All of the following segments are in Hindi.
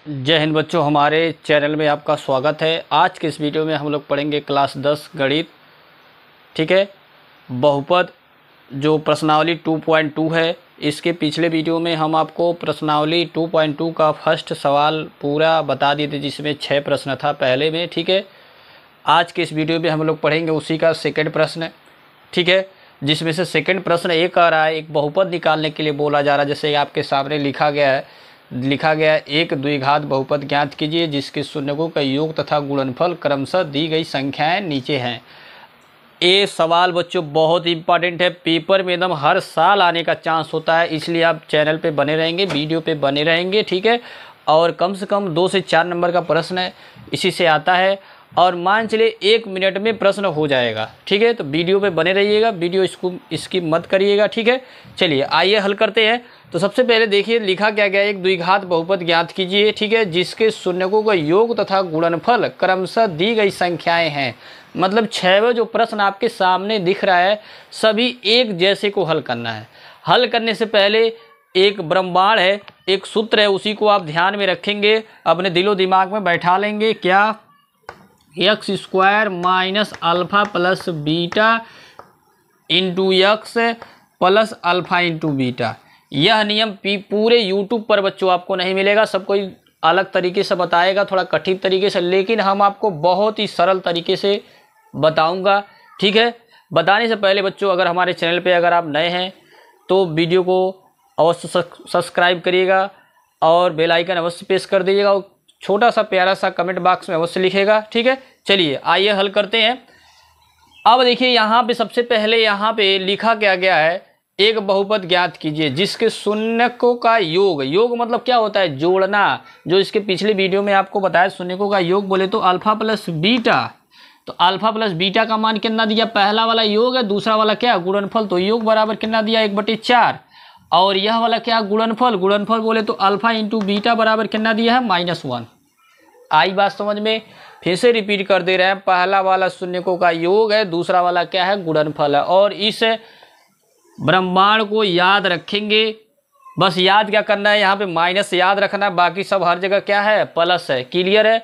जय हिंद बच्चों, हमारे चैनल में आपका स्वागत है। आज के इस वीडियो में हम लोग पढ़ेंगे क्लास 10 गणित। ठीक है, बहुपद जो प्रश्नावली 2.2 है। इसके पिछले वीडियो में हम आपको प्रश्नावली 2.2 का फर्स्ट सवाल पूरा बता दिए थे, जिसमें 6 प्रश्न था पहले में। ठीक है, आज के इस वीडियो में हम लोग पढ़ेंगे उसी का सेकेंड प्रश्न। ठीक है, जिसमें से सेकेंड प्रश्न एक आ रहा है, एक बहुपद निकालने के लिए बोला जा रहा है। जैसे आपके सामने लिखा गया है एक द्विघात बहुपद ज्ञात कीजिए जिसके शून्यकों का योग तथा गुणनफल क्रमशः दी गई संख्याएं नीचे हैं। ये सवाल बच्चों बहुत इंपॉर्टेंट है, पेपर में एकदम हर साल आने का चांस होता है, इसलिए आप चैनल पे बने रहेंगे, वीडियो पे बने रहेंगे। ठीक है, और कम से कम 2 से 4 नंबर का प्रश्न है, इसी से आता है। और मान चलिए 1 मिनट में प्रश्न हो जाएगा। ठीक है, तो वीडियो पे बने रहिएगा, वीडियो इसकी मत करिएगा। ठीक है, चलिए आइए हल करते हैं। तो सबसे पहले देखिए लिखा क्या गया, एक द्विघात बहुपद ज्ञात कीजिए। ठीक है, जिसके शून्यकों का योग तथा गुणनफल क्रमशः दी गई संख्याएं हैं। मतलब 6वां जो प्रश्न आपके सामने दिख रहा है, सभी एक जैसे को हल करना है। हल करने से पहले एक ब्रह्मांड है, एक सूत्र है, उसी को आप ध्यान में रखेंगे, अपने दिलो दिमाग में बैठा लेंगे। क्या? x² minus alpha plus beta into x plus alpha into beta. यह नियम पूरे यूट्यूब पर बच्चों आपको नहीं मिलेगा, सब कोई अलग तरीके से बताएगा, थोड़ा कठिन तरीके से, लेकिन हम आपको बहुत ही सरल तरीके से बताऊंगा। ठीक है, बताने से पहले बच्चों, अगर हमारे चैनल पे अगर आप नए हैं तो वीडियो को अवश्य सब्सक्राइब करिएगा और बेल आइकन अवश्य प्रेस कर दीजिएगा, और छोटा सा प्यारा सा कमेंट बॉक्स में अवश्य लिखेगा। ठीक है, चलिए आइए हल करते हैं। अब देखिए यहाँ पे सबसे पहले यहाँ पे लिखा क्या गया है, एक बहुपद ज्ञात कीजिए जिसके शून्यकों का योग। योग मतलब क्या होता है? जोड़ना। जो इसके पिछले वीडियो में आपको बताया, शून्यकों का योग बोले तो अल्फा प्लस बीटा। तो अल्फा प्लस बीटा का मान कितना दिया? पहला वाला योग है, दूसरा वाला क्या? गुणनफल। तो योग बराबर कितना दिया? 1/4। और यह वाला क्या? गुणनफल। गुणनफल बोले तो अल्फा इंटू बीटा बराबर कितना दिया है? -1। आई बात समझ में? फिर से रिपीट कर दे रहे हैं, पहला वाला शून्यकों का योग है, दूसरा वाला क्या है? गुणनफल है। और इस ब्रह्मांड को याद रखेंगे, बस याद क्या करना है, यहाँ पे माइनस याद रखना है, बाकी सब हर जगह क्या है? प्लस है। क्लियर है?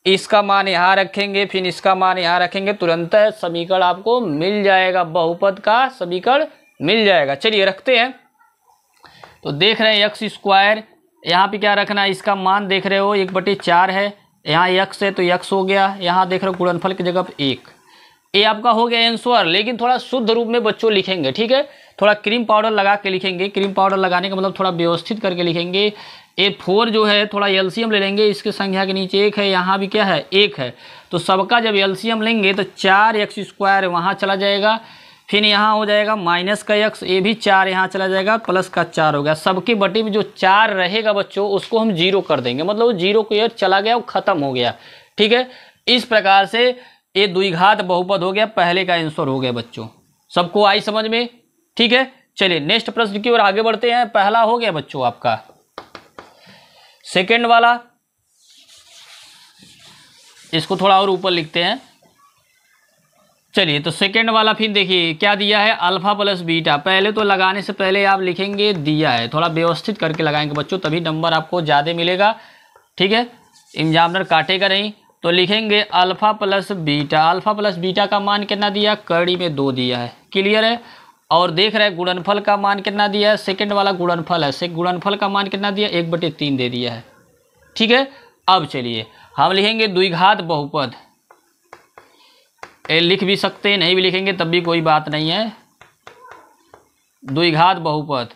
इसका मान यहाँ रखेंगे, फिर इसका मान यहाँ रखेंगे, तुरंत समीकरण आपको मिल जाएगा, बहुपद का समीकरण मिल जाएगा। चलिए रखते हैं। तो देख रहे हैं x², यहाँ पे क्या रखना है? इसका मान देख रहे हो 1/4 है, यहाँ x है तो x हो गया, यहाँ देख रहे हो गुणनफल की जगह 1। ये आपका हो गया आंसर, लेकिन थोड़ा शुद्ध रूप में बच्चों लिखेंगे। ठीक है, थोड़ा क्रीम पाउडर लगा के लिखेंगे। क्रीम पाउडर लगाने का मतलब थोड़ा व्यवस्थित करके लिखेंगे। A4 जो है थोड़ा एलसीएम ले लेंगे, इसके संख्या के नीचे 1 है, यहाँ भी क्या है? 1 है। तो सबका जब एलसीएम लेंगे तो 4x² वहाँ चला जाएगा, फिर यहाँ हो जाएगा माइनस का x, ये भी 4 यहाँ चला जाएगा, प्लस का 4 हो गया। सबके बटे में जो 4 रहेगा बच्चों, उसको हम 0 कर देंगे, मतलब वो 0 को चला गया, वो खत्म हो गया। ठीक है, इस प्रकार से ये द्विघात बहुपद हो गया, पहले का आंसर हो गया बच्चों। सबको आई समझ में? ठीक है, चलिए नेक्स्ट प्रश्न की ओर आगे बढ़ते हैं। पहला हो गया बच्चों आपका। सेकेंड वाला, इसको थोड़ा और ऊपर लिखते हैं। चलिए, तो सेकेंड वाला फिर देखिए क्या दिया है, अल्फा प्लस बीटा। पहले तो लगाने से पहले आप लिखेंगे दिया है, थोड़ा व्यवस्थित करके लगाएंगे बच्चों, तभी नंबर आपको ज़्यादा मिलेगा। ठीक है, एग्जामिनर काटेगा नहीं। तो लिखेंगे alpha plus beta. Alpha plus beta का मान कितना दिया? कड़ी में 2 दिया है। क्लियर है? और देख रहे हैं गुणनफल का मान कितना दिया है? सेकेंड वाला गुणनफल है, गुणनफल का मान कितना दिया? 1/3 दे दिया है। ठीक है, अब चलिए हम लिखेंगे द्विघात बहुपद। लिख भी सकते हैं, नहीं भी लिखेंगे तब भी कोई बात नहीं है। द्विघात बहुपद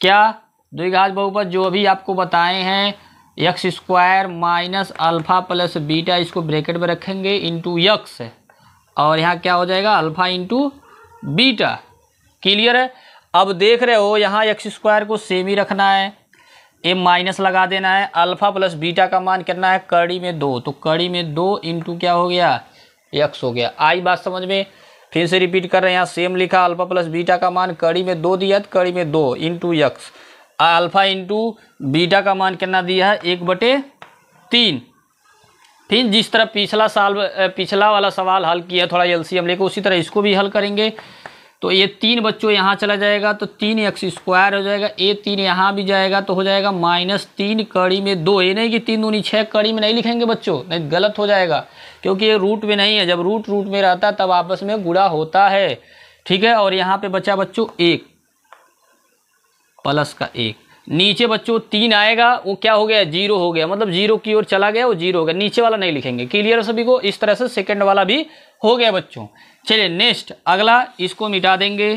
क्या? द्विघात बहुपद जो अभी आपको बताए हैं, x² minus alpha plus beta, इसको ब्रैकेट में रखेंगे, इंटू x, और यहाँ क्या हो जाएगा? Alpha into beta. क्लियर है? अब देख रहे हो यहाँ x² को सेम ही रखना है, ए माइनस लगा देना है। अल्फा प्लस बीटा का मान कितना है? कड़ी में 2, तो कड़ी में 2 इंटू क्या हो गया? x हो गया। आई बात समझ में? फिर से रिपीट कर रहे हैं, यहाँ सेम लिखा, अल्फा प्लस बीटा का मान कड़ी में 2 दिया, कड़ी में 2 into x, alpha into beta का मान कितना दिया है? 1/3। फिर जिस तरह पिछला वाला सवाल हल किया, थोड़ा एलसीएम लेकर, उसी तरह इसको भी हल करेंगे। तो ये 3 बच्चों यहाँ चला जाएगा तो 3x² हो जाएगा। ये 3 यहाँ भी जाएगा तो हो जाएगा -3 कड़ी में 2। ये नहीं कि 3 दूनी 6 कड़ी में नहीं लिखेंगे बच्चों, नहीं गलत हो जाएगा क्योंकि ये रूट में नहीं है। जब रूट में रहता है तब आपस में गुणा होता है, ठीक है। और यहाँ पे बचा बच्चों 1 प्लस का 1। नीचे बच्चों 3 आएगा, वो क्या हो गया 0 हो गया, मतलब 0 की ओर चला गया, वो 0 हो गया। नीचे वाला नहीं लिखेंगे। क्लियर है सभी को? इस तरह से सेकंड वाला भी हो गया बच्चों। चलिए नेक्स्ट अगला, इसको मिटा देंगे।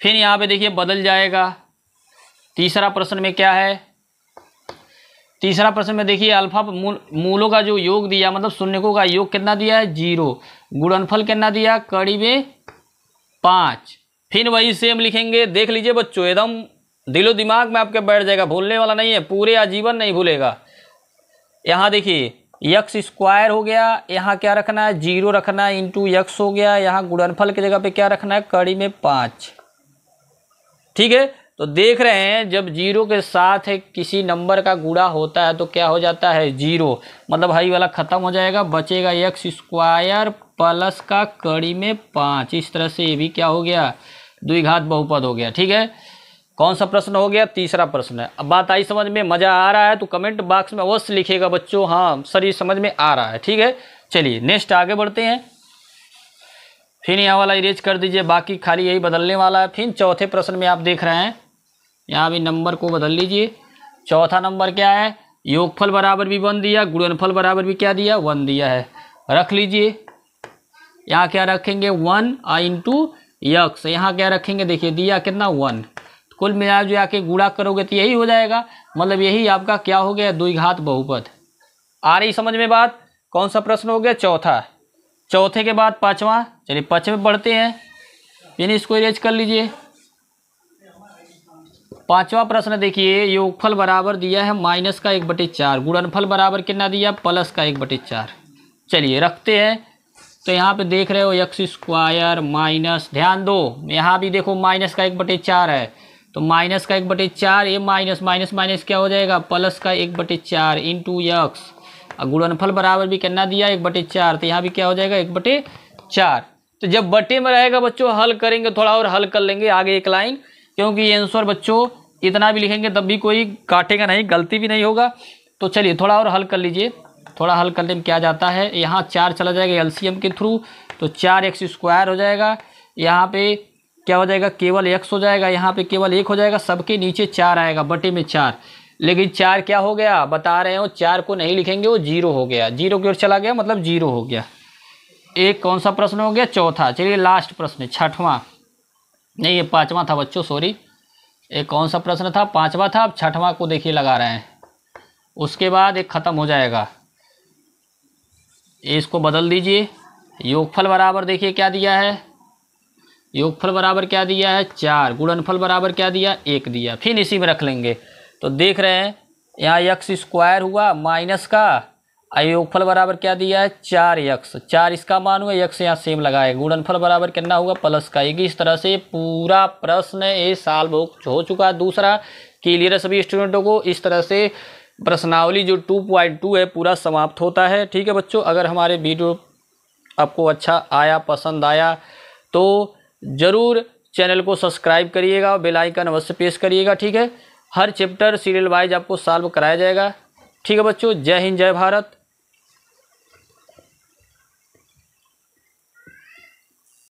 फिर यहाँ पे देखिए बदल जाएगा। तीसरा प्रश्न में क्या है? तीसरा प्रश्न में देखिए अल्फा मूलों का जो योग दिया, मतलब शून्यकों का योग कितना दिया है 0। गुणनफल कितना दिया कड़ी में 5। फिर वही सेम लिखेंगे। देख लीजिए बच्चों, एकदम दिलो दिमाग में आपके बैठ जाएगा, भूलने वाला नहीं है, पूरे आजीवन नहीं भूलेगा। यहाँ देखिए x² हो गया, यहाँ क्या रखना है 0 रखना है, इंटू x हो गया। यहाँ गुणनफल की जगह पे क्या रखना है कड़ी में 5, ठीक है। तो देख रहे हैं जब 0 के साथ किसी नंबर का गुणा होता है तो क्या हो जाता है 0, मतलब हाई वाला खत्म हो जाएगा, बचेगा x² प्लस का कड़ी में 5। इस तरह से ये भी क्या हो गया द्विघात बहुपद हो गया, ठीक है। कौन सा प्रश्न हो गया? तीसरा प्रश्न है। अब बात आई समझ में? मज़ा आ रहा है तो कमेंट बॉक्स में अवश्य लिखिएगा बच्चों, हाँ सर ये समझ में आ रहा है, ठीक है। चलिए नेक्स्ट आगे बढ़ते हैं। फिर यहाँ वाला इरेज कर दीजिए, बाकी खाली यही बदलने वाला है। फिर चौथे प्रश्न में आप देख रहे हैं, यहाँ भी नंबर को बदल लीजिए। चौथा नंबर क्या है? योगफल बराबर भी 1 दिया, गुणनफल बराबर भी क्या दिया 1 दिया है। रख लीजिए। यहाँ क्या रखेंगे 1 इंटू x। यहाँ क्या रखेंगे देखिए दिया कितना 1। कुल मिला जो आके गुणा करोगे तो यही हो जाएगा, मतलब यही आपका क्या हो गया द्विघात बहुपद। आ रही समझ में बात? कौन सा प्रश्न हो गया? चौथा। चौथे के बाद पांचवा। चलिए पांचवें पढ़ते हैं, यानी इसको इरेज कर लीजिए। पांचवा प्रश्न देखिए, योगफल बराबर दिया है -1/4, गुणनफल बराबर कितना दिया प्लस का 1/4। चलिए रखते हैं। तो यहाँ पे देख रहे हो x² माइनस, ध्यान दो यहाँ भी देखो माइनस का 1/4 है, तो माइनस का 1/4, ये माइनस माइनस माइनस क्या हो जाएगा प्लस का 1/4 इंटू x। और गुणनफल बराबर भी कितना दिया 1/4, तो यहाँ भी क्या हो जाएगा 1/4। तो जब बटे में रहेगा बच्चों हल करेंगे, थोड़ा और हल कर लेंगे आगे एक लाइन, क्योंकि ये आंसर बच्चों इतना भी लिखेंगे तब भी कोई काटेगा नहीं, गलती भी नहीं होगा। तो चलिए थोड़ा और हल कर लीजिए। थोड़ा हल करने में क्या जाता है, यहाँ 4 चला जाएगा एलसीएम के थ्रू, तो 4x² हो जाएगा। यहाँ पे क्या हो जाएगा केवल x हो जाएगा, यहाँ पे केवल 1 हो जाएगा, सबके नीचे 4 आएगा बटे में 4। लेकिन 4 क्या हो गया बता रहे हो, 4 को नहीं लिखेंगे, वो 0 हो गया, 0 की ओर चला गया, मतलब 0 हो गया। एक कौन सा प्रश्न हो गया? चौथा। चलिए लास्ट प्रश्न छठवां, नहीं ये पांचवा था बच्चों, सॉरी। एक कौन सा प्रश्न था? पांचवा था। अब छठवां को देखिए लगा रहे हैं, उसके बाद एक खत्म हो जाएगा। इसको बदल दीजिए। योगफल बराबर देखिए क्या दिया है, योगफल बराबर क्या दिया है 4, गुणनफल बराबर क्या दिया 1 दिया। फिर इसी में रख लेंगे। तो देख रहे हैं यहाँ x² हुआ माइनस का, योगफल बराबर क्या दिया है 4x, 4 इसका मान हुआ, x यहाँ सेम लगाए, गुणनफल बराबर कितना हुआ प्लस का 1। इस तरह से पूरा प्रश्न ये साल हो चुका है। दूसरा क्लियर है सभी स्टूडेंटों को? इस तरह से प्रश्नावली जो 2.2 है पूरा समाप्त होता है। ठीक है बच्चों, अगर हमारे वीडियो आपको अच्छा आया, पसंद आया, तो ज़रूर चैनल को सब्सक्राइब करिएगा, बेल आइकन अवश्य प्रेस करिएगा। ठीक है, हर चैप्टर सीरियल वाइज आपको सॉल्व कराया जाएगा। ठीक है बच्चों, जय हिंद जय भारत।